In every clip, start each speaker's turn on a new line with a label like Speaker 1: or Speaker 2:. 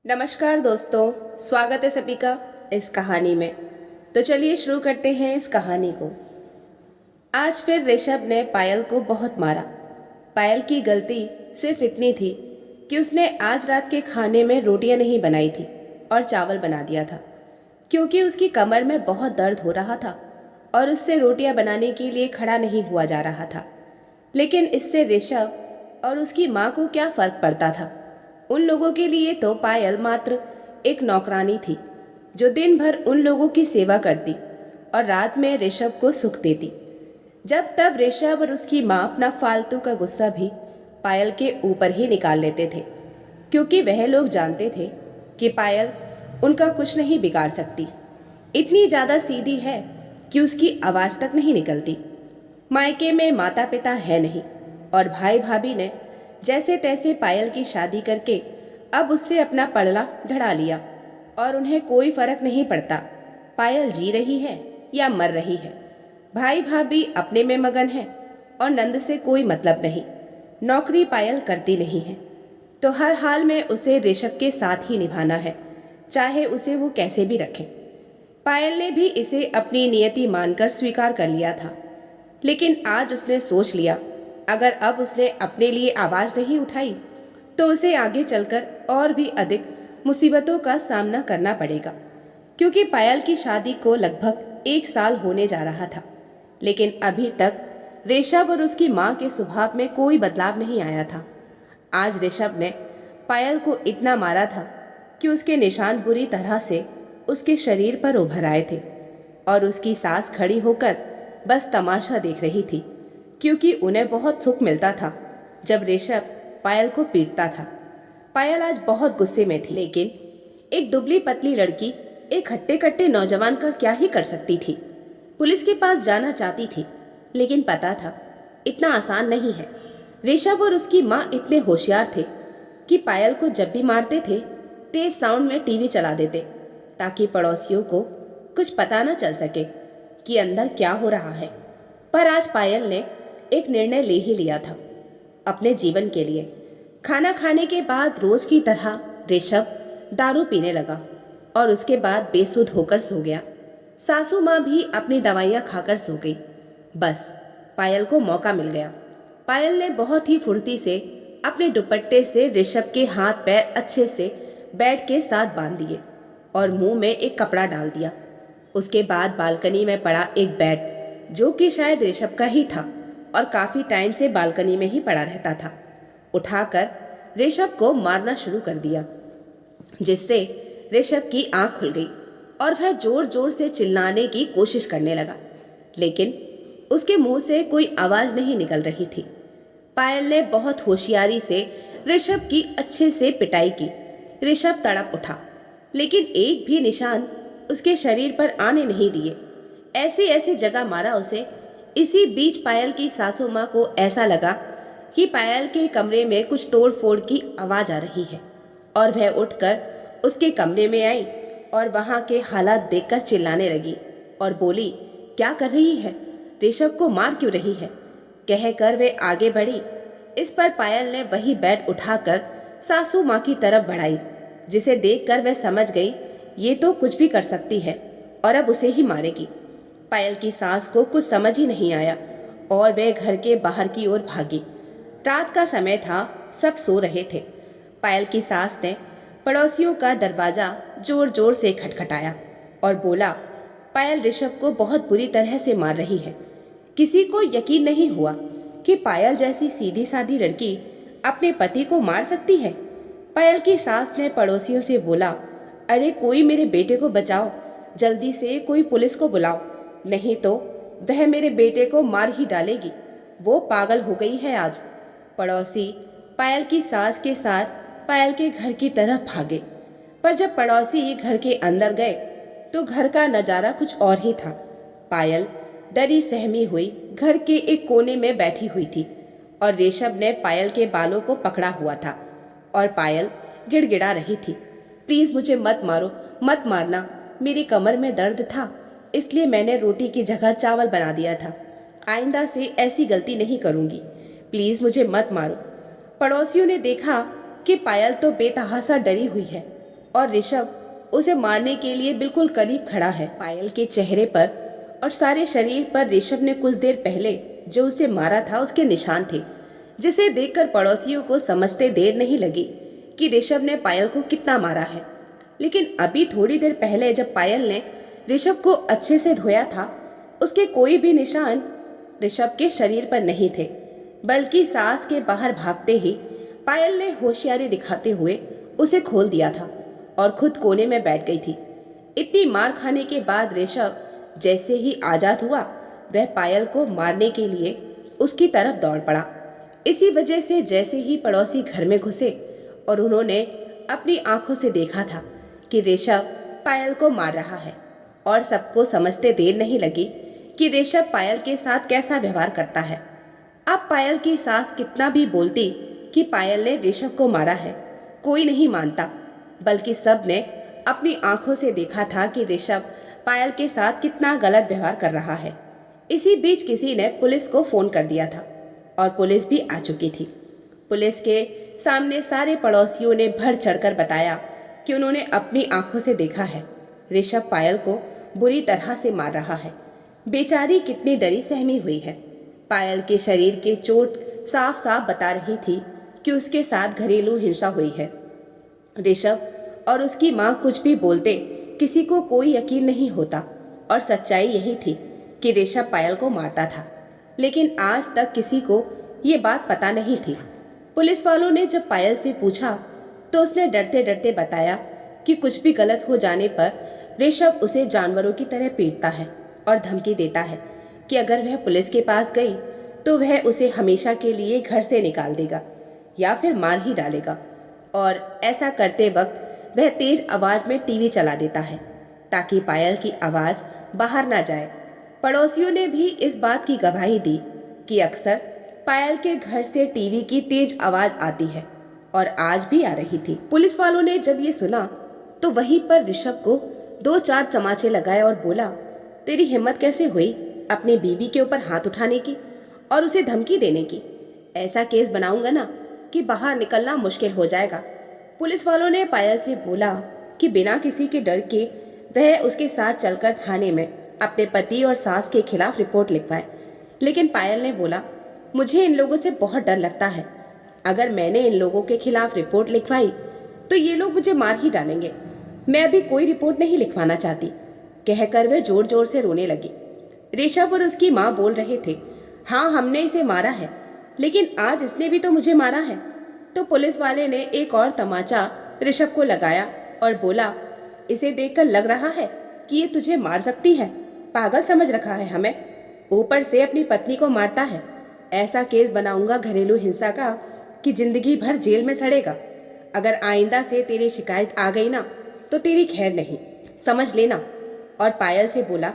Speaker 1: नमस्कार दोस्तों, स्वागत है सभी का इस कहानी में। तो चलिए शुरू करते हैं इस कहानी को। आज फिर ऋषभ ने पायल को बहुत मारा। पायल की गलती सिर्फ इतनी थी कि उसने आज रात के खाने में रोटियां नहीं बनाई थी और चावल बना दिया था, क्योंकि उसकी कमर में बहुत दर्द हो रहा था और उससे रोटियां बनाने के लिए खड़ा नहीं हुआ जा रहा था। लेकिन इससे ऋषभ और उसकी माँ को क्या फर्क पड़ता था। उन लोगों के लिए तो पायल मात्र एक नौकरानी थी, जो दिन भर उन लोगों की सेवा करती और रात में ऋषभ को सुख देती। जब तब ऋषभ और उसकी माँ अपना फालतू का गुस्सा भी पायल के ऊपर ही निकाल लेते थे, क्योंकि वह लोग जानते थे कि पायल उनका कुछ नहीं बिगाड़ सकती। इतनी ज़्यादा सीधी है कि उसकी आवाज़ तक नहीं निकलती। मायके में माता पिता है नहीं और भाई भाभी ने जैसे तैसे पायल की शादी करके अब उससे अपना पलड़ा झड़ा लिया और उन्हें कोई फर्क नहीं पड़ता पायल जी रही है या मर रही है। भाई भाभी अपने में मगन है और नंद से कोई मतलब नहीं। नौकरी पायल करती नहीं है तो हर हाल में उसे ऋषभ के साथ ही निभाना है, चाहे उसे वो कैसे भी रखे। पायल ने भी इसे अपनी नियति मानकर स्वीकार कर लिया था, लेकिन आज उसने सोच लिया अगर अब उसने अपने लिए आवाज़ नहीं उठाई तो उसे आगे चलकर और भी अधिक मुसीबतों का सामना करना पड़ेगा। क्योंकि पायल की शादी को लगभग 1 साल होने जा रहा था, लेकिन अभी तक ऋषभ और उसकी माँ के स्वभाव में कोई बदलाव नहीं आया था। आज ऋषभ ने पायल को इतना मारा था कि उसके निशान बुरी तरह से उसके शरीर पर उभर आए थे और उसकी सास खड़ी होकर बस तमाशा देख रही थी, क्योंकि उन्हें बहुत सुख मिलता था जब ऋषभ पायल को पीटता था। पायल आज बहुत गुस्से में थी, लेकिन एक दुबली पतली लड़की एक हट्टे कट्टे नौजवान का क्या ही कर सकती थी। पुलिस के पास जाना चाहती थी, लेकिन पता था इतना आसान नहीं है। ऋषभ और उसकी माँ इतने होशियार थे कि पायल को जब भी मारते थे तेज साउंड में टीवी चला देते, ताकि पड़ोसियों को कुछ पता न चल सके कि अंदर क्या हो रहा है। पर आज पायल ने एक निर्णय ले ही लिया था अपने जीवन के लिए। खाना खाने के बाद रोज की तरह ऋषभ दारू पीने लगा और उसके बाद बेसुध होकर सो गया। सासू माँ भी अपनी दवाइयाँ खाकर सो गई। बस पायल को मौका मिल गया। पायल ने बहुत ही फुर्ती से अपने दुपट्टे से ऋषभ के हाथ पैर अच्छे से बेड के साथ बांध दिए और मुंह में एक कपड़ा डाल दिया। उसके बाद बालकनी में पड़ा एक बेड, जो कि शायद ऋषभ का ही था और काफी टाइम से बालकनी में ही पड़ा रहता था, उठाकर ऋषभ को मारना शुरू कर दिया, जिससे ऋषभ की आंख खुल गई और वह जोर जोर से चिल्लाने की कोशिश करने लगा, लेकिन उसके मुंह से कोई आवाज नहीं निकल रही थी। पायल ने बहुत होशियारी से ऋषभ की अच्छे से पिटाई की। ऋषभ तड़प उठा, लेकिन एक भी निशान उसके शरीर पर आने नहीं दिए। ऐसी ऐसी जगह मारा उसे। इसी बीच पायल की सासू माँ को ऐसा लगा कि पायल के कमरे में कुछ तोड़ फोड़ की आवाज आ रही है और वह उठकर उसके कमरे में आई और वहाँ के हालात देखकर चिल्लाने लगी और बोली, क्या कर रही है? ऋषभ को मार क्यों रही है? कहकर वे आगे बढ़ी। इस पर पायल ने वही बेड उठाकर सासू माँ की तरफ बढ़ाई, जिसे देखकर वह समझ गई ये तो कुछ भी कर सकती है और अब उसे ही मारेगी। पायल की सास को कुछ समझ ही नहीं आया और वे घर के बाहर की ओर भागी। रात का समय था, सब सो रहे थे। पायल की सास ने पड़ोसियों का दरवाज़ा जोर जोर से खटखटाया और बोला, पायल ऋषभ को बहुत बुरी तरह से मार रही है। किसी को यकीन नहीं हुआ कि पायल जैसी सीधी सादी लड़की अपने पति को मार सकती है। पायल की सास ने पड़ोसियों से बोला, अरे कोई मेरे बेटे को बचाओ, जल्दी से कोई पुलिस को बुलाओ, नहीं तो वह मेरे बेटे को मार ही डालेगी। वो पागल हो गई है आज। पड़ोसी पायल की सास के साथ पायल के घर की तरफ भागे, पर जब पड़ोसी घर के अंदर गए तो घर का नज़ारा कुछ और ही था। पायल डरी सहमी हुई घर के एक कोने में बैठी हुई थी और ऋषभ ने पायल के बालों को पकड़ा हुआ था और पायल गिड़गिड़ा रही थी, प्लीज़ मुझे मत मारो, मत मारना, मेरी कमर में दर्द था इसलिए मैंने रोटी की जगह चावल बना दिया था। आइंदा से ऐसी गलती नहीं करूंगी, प्लीज़ मुझे मत मारो। पड़ोसियों ने देखा कि पायल तो बेतहासा डरी हुई है और ऋषभ उसे मारने के लिए बिल्कुल करीब खड़ा है। पायल के चेहरे पर और सारे शरीर पर ऋषभ ने कुछ देर पहले जो उसे मारा था उसके निशान थे, जिसे देखकर पड़ोसियों को समझते देर नहीं लगी कि ऋषभ ने पायल को कितना मारा है। लेकिन अभी थोड़ी देर पहले जब पायल ने ऋषभ को अच्छे से धोया था, उसके कोई भी निशान ऋषभ के शरीर पर नहीं थे, बल्कि सांस के बाहर भागते ही पायल ने होशियारी दिखाते हुए उसे खोल दिया था और खुद कोने में बैठ गई थी। इतनी मार खाने के बाद ऋषभ जैसे ही आजाद हुआ, वह पायल को मारने के लिए उसकी तरफ दौड़ पड़ा। इसी वजह से जैसे ही पड़ोसी घर में घुसे और उन्होंने अपनी आंखों से देखा था कि ऋषभ पायल को मार रहा है, और सबको समझते देर नहीं लगी कि ऋषभ पायल के साथ कैसा व्यवहार करता है। अब पायल की सास कितना भी बोलती कि पायल ने ऋषभ को मारा है, कोई नहीं मानता, बल्कि सब ने अपनी आंखों से देखा था कि ऋषभ पायल के साथ कितना गलत व्यवहार कर रहा है। इसी बीच किसी ने पुलिस को फोन कर दिया था और पुलिस भी आ चुकी थी। पुलिस के सामने सारे पड़ोसियों ने बढ़ चढ़कर बताया कि उन्होंने अपनी आंखों से देखा है ऋषभ पायल को बुरी तरह से मार रहा है। बेचारी कितनी डरी सहमी हुई है। पायल के शरीर के चोट साफ साफ बता रही थी कि उसके साथ घरेलू हिंसा हुई है। ऋषभ और उसकी माँ कुछ भी बोलते, किसी को कोई यकीन नहीं होता, और सच्चाई यही थी कि ऋषभ पायल को मारता था। लेकिन आज तक किसी को ये बात पता नहीं थी। पुलिस वालों ने जब पायल से पूछा तो उसने डरते डरते बताया कि कुछ भी गलत हो जाने पर ऋषभ उसे जानवरों की तरह पीटता है और धमकी देता है कि अगर वह पुलिस के पास गई तो वह उसे हमेशा के लिए घर से निकाल देगा या फिर मार ही डालेगा। और ऐसा करते वक्त वह तेज आवाज में टीवी चला देता है ताकि पायल की आवाज बाहर ना जाए। पड़ोसियों ने भी इस बात की गवाही दी कि अक्सर पायल के घर से टीवी की तेज आवाज आती है, और आज भी आ रही थी। पुलिस वालों ने जब ये सुना तो वहीं पर ऋषभ को 2-4 तमाचे लगाए और बोला, तेरी हिम्मत कैसे हुई अपनी बीवी के ऊपर हाथ उठाने की और उसे धमकी देने की? ऐसा केस बनाऊंगा ना कि बाहर निकलना मुश्किल हो जाएगा। पुलिस वालों ने पायल से बोला कि बिना किसी के डर के वह उसके साथ चलकर थाने में अपने पति और सास के खिलाफ रिपोर्ट लिखवाए। लेकिन पायल ने बोला, मुझे इन लोगों से बहुत डर लगता है। अगर मैंने इन लोगों के खिलाफ रिपोर्ट लिखवाई तो ये लोग मुझे मार ही डालेंगे। मैं अभी कोई रिपोर्ट नहीं लिखवाना चाहती, कहकर वह जोर जोर से रोने लगी। ऋषभ और उसकी माँ बोल रहे थे, हाँ हमने इसे मारा है, लेकिन आज इसने भी तो मुझे मारा है। तो पुलिस वाले ने एक और तमाचा ऋषभ को लगाया और बोला, इसे देखकर लग रहा है कि ये तुझे मार सकती है, पागल समझ रखा है हमें, ऊपर से अपनी पत्नी को मारता है। ऐसा केस बनाऊंगा घरेलू हिंसा का कि जिंदगी भर जेल में सड़ेगा। अगर आइंदा से तेरी शिकायत आ गई ना तो तेरी खैर नहीं, समझ लेना। और पायल से बोला,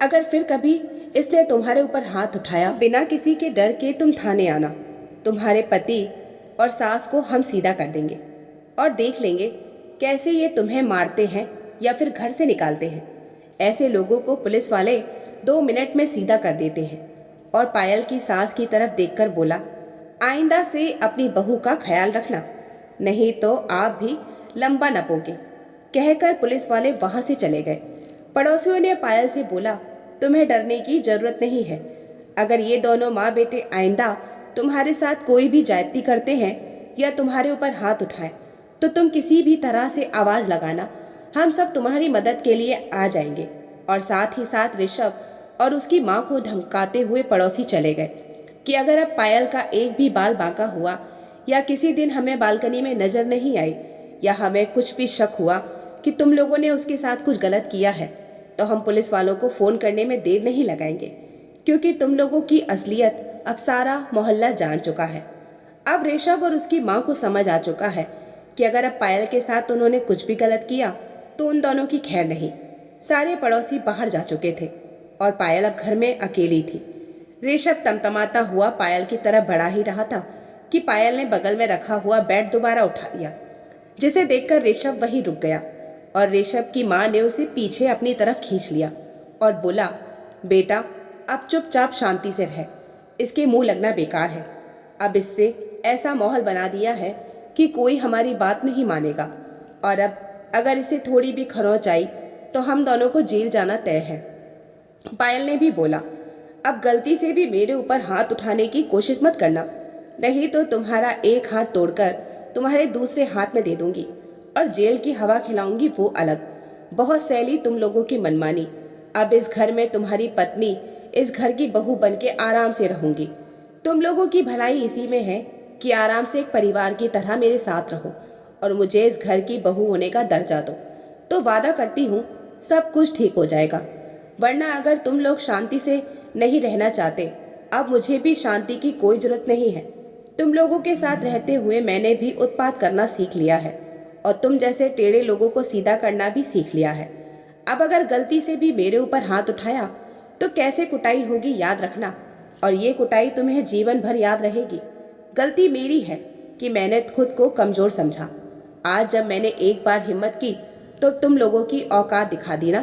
Speaker 1: अगर फिर कभी इसने तुम्हारे ऊपर हाथ उठाया बिना किसी के डर के तुम थाने आना, तुम्हारे पति और सास को हम सीधा कर देंगे और देख लेंगे कैसे ये तुम्हें मारते हैं या फिर घर से निकालते हैं। ऐसे लोगों को पुलिस वाले 2 मिनट में सीधा कर देते हैं। और पायल की सास की तरफ देखकर बोला, आइंदा से अपनी बहू का ख्याल रखना, नहीं तो आप भी लंबा नपोगे। कहकर पुलिस वाले वहां से चले गए। पड़ोसियों ने पायल से बोला, तुम्हें डरने की जरूरत नहीं है। अगर ये दोनों माँ बेटे आइंदा तुम्हारे साथ कोई भी ज्यादती करते हैं या तुम्हारे ऊपर हाथ उठाएं तो तुम किसी भी तरह से आवाज लगाना, हम सब तुम्हारी मदद के लिए आ जाएंगे। और साथ ही साथ ऋषभ और उसकी माँ को धमकाते हुए पड़ोसी चले गए कि अगर अब पायल का एक भी बाल बांका हुआ या किसी दिन हमें बालकनी में नजर नहीं आई या हमें कुछ भी शक हुआ कि तुम लोगों ने उसके साथ कुछ गलत किया है तो हम पुलिस वालों को फोन करने में देर नहीं लगाएंगे, क्योंकि तुम लोगों की असलियत अब सारा मोहल्ला जान चुका है। अब ऋषभ और उसकी माँ को समझ आ चुका है कि अगर अब पायल के साथ उन्होंने कुछ भी गलत किया तो उन दोनों की खैर नहीं। सारे पड़ोसी बाहर जा चुके थे और पायल अब घर में अकेली थी। ऋषभ तमतमाता हुआ पायल की तरफ बढ़ा ही रहा था कि पायल ने बगल में रखा हुआ बैट दोबारा उठा लिया, जिसे देखकर ऋषभ वहीं रुक गया। और ऋषभ की माँ ने उसे पीछे अपनी तरफ खींच लिया और बोला, बेटा अब चुपचाप शांति से रह, इसके मुंह लगना बेकार है। अब इससे ऐसा माहौल बना दिया है कि कोई हमारी बात नहीं मानेगा, और अब अगर इसे थोड़ी भी खरोंच आई तो हम दोनों को जेल जाना तय है। पायल ने भी बोला, अब गलती से भी मेरे ऊपर हाथ उठाने की कोशिश मत करना, नहीं तो तुम्हारा एक हाथ तोड़कर तुम्हारे दूसरे हाथ में दे दूंगी और जेल की हवा खिलाऊंगी वो अलग। बहुत सैली तुम लोगों की मनमानी। अब इस घर में तुम्हारी पत्नी इस घर की बहू बन के आराम से रहूंगी। तुम लोगों की भलाई इसी में है कि आराम से एक परिवार की तरह मेरे साथ रहो और मुझे इस घर की बहू होने का दर्जा दो। तो वादा करती हूँ सब कुछ ठीक हो जाएगा। वरना अगर तुम लोग शांति से नहीं रहना चाहते, अब मुझे भी शांति की कोई जरूरत नहीं है। तुम लोगों के साथ रहते हुए मैंने भी उत्पात करना सीख लिया है और तुम जैसे टेढ़े लोगों को सीधा करना भी सीख लिया है। अब अगर गलती से भी मेरे ऊपर हाथ उठाया तो कैसे कुटाई होगी याद रखना, और ये कुटाई तुम्हें जीवन भर याद रहेगी। गलती मेरी है कि मैंने खुद को कमजोर समझा। आज जब मैंने एक बार हिम्मत की तो तुम लोगों की औकात दिखा दी ना,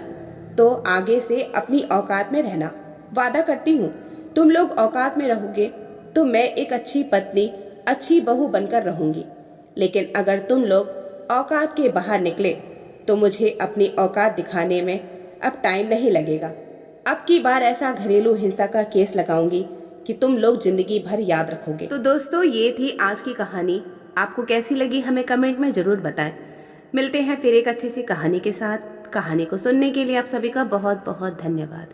Speaker 1: तो आगे से अपनी औकात में रहना। वादा करती हूँ तुम लोग औकात में रहोगे तो मैं एक अच्छी पत्नी, अच्छी बहू बनकर रहूंगी। लेकिन अगर तुम लोग औकात के बाहर निकले तो मुझे अपनी औकात दिखाने में अब टाइम नहीं लगेगा। अब की बार ऐसा घरेलू हिंसा का केस लगाऊंगी कि तुम लोग जिंदगी भर याद रखोगे। तो दोस्तों, ये थी आज की कहानी। आपको कैसी लगी हमें कमेंट में ज़रूर बताएं। मिलते हैं फिर एक अच्छी सी कहानी के साथ। कहानी को सुनने के लिए आप सभी का बहुत बहुत धन्यवाद।